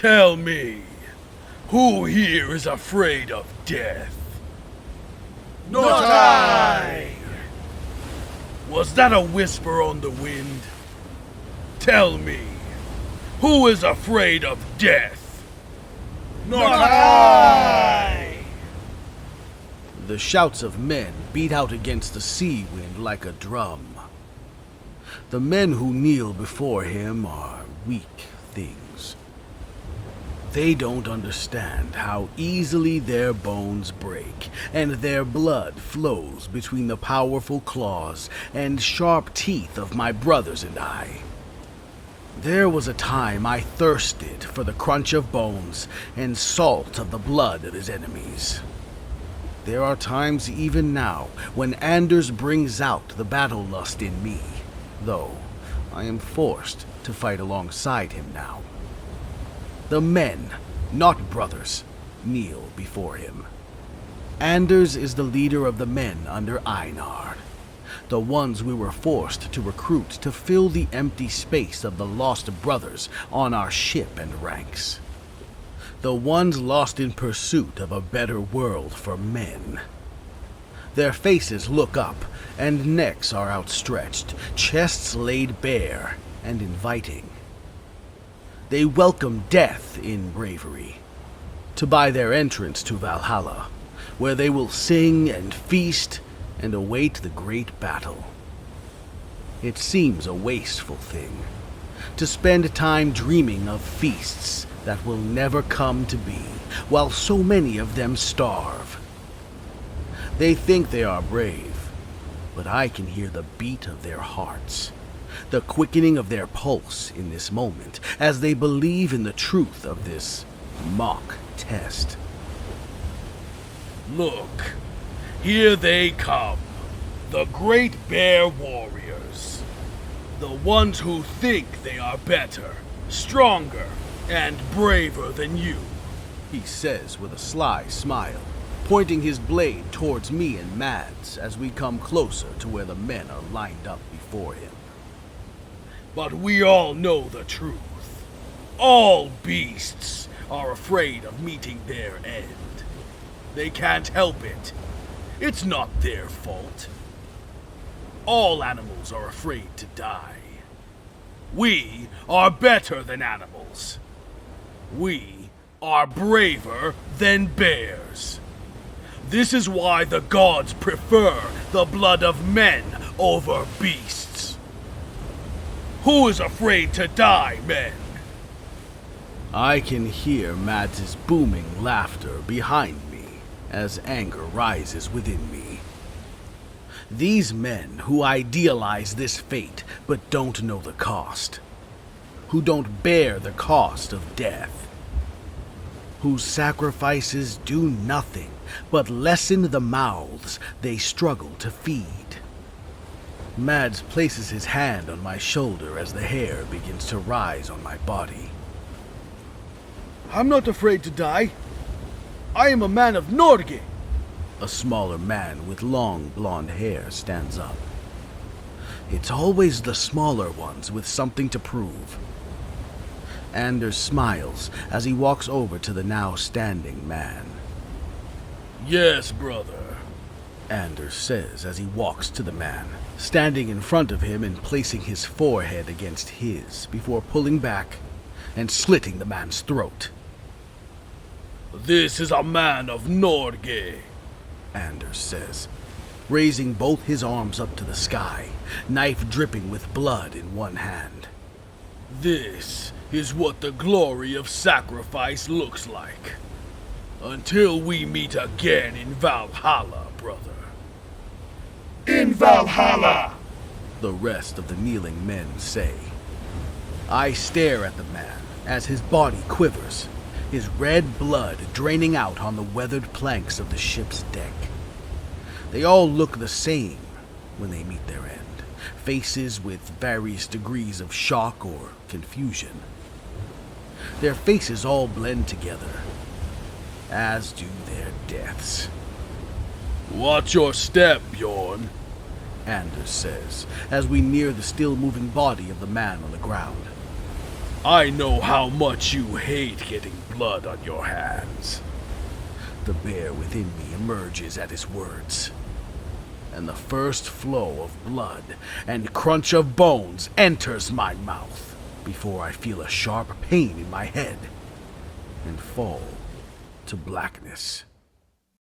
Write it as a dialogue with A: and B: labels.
A: Tell me, who here is afraid of death?
B: Not I!
A: Was that a whisper on the wind? Tell me, who is afraid of death?
B: Not I!
C: The shouts of men beat out against the sea wind like a drum. The men who kneel before him are weak things. They don't understand how easily their bones break, and their blood flows between the powerful claws and sharp teeth of my brothers and I. There was a time I thirsted for the crunch of bones and salt of the blood of his enemies. There are times even now when Anders brings out the battle lust in me, though I am forced to fight alongside him now. The men, not brothers, kneel before him. Anders is the leader of the men under Einar, the ones we were forced to recruit to fill the empty space of the lost brothers on our ship and ranks. The ones lost in pursuit of a better world for men. Their faces look up, and necks are outstretched, chests laid bare and inviting. They welcome death in bravery, to buy their entrance to Valhalla, where they will sing and feast and await the great battle. It seems a wasteful thing, to spend time dreaming of feasts that will never come to be, while so many of them starve. They think they are brave, but I can hear the beat of their hearts, the quickening of their pulse in this moment, as they believe in the truth of this mock test.
A: Look, here they come, the Great Bear Warriors. The ones who think they are better, stronger, and braver than you,
C: he says with a sly smile, pointing his blade towards me and Mads as we come closer to where the men are lined up before him.
A: But we all know the truth. All beasts are afraid of meeting their end. They can't help it. It's not their fault. All animals are afraid to die. We are better than animals. We are braver than bears. This is why the gods prefer the blood of men over beasts. Who is afraid to die, men?
C: I can hear Mads' booming laughter behind me as anger rises within me. These men who idealize this fate but don't know the cost, who don't bear the cost of death, whose sacrifices do nothing but lessen the mouths they struggle to feed. Mads places his hand on my shoulder as the hair begins to rise on my body.
A: I'm not afraid to die. I am a man of Norge.
C: A smaller man with long blonde hair stands up. It's always the smaller ones with something to prove. Anders smiles as he walks over to the now standing man.
A: Yes, brother,
C: Anders says as he walks to the man, standing in front of him and placing his forehead against his before pulling back and slitting the man's throat.
A: This is a man of Norge,
C: Anders says, raising both his arms up to the sky, knife dripping with blood in one hand.
A: This is what the glory of sacrifice looks like. Until we meet again in Valhalla, brother.
B: In Valhalla!
C: The rest of the kneeling men say. I stare at the man as his body quivers, his red blood draining out on the weathered planks of the ship's deck. They all look the same when they meet their end, faces with various degrees of shock or confusion. Their faces all blend together, as do their deaths.
A: Watch your step, Bjorn,
C: Anders says, as we near the still-moving body of the man on the ground.
A: I know how much you hate getting blood on your hands.
C: The bear within me emerges at his words, and the first flow of blood and crunch of bones enters my mouth before I feel a sharp pain in my head and fall to blackness.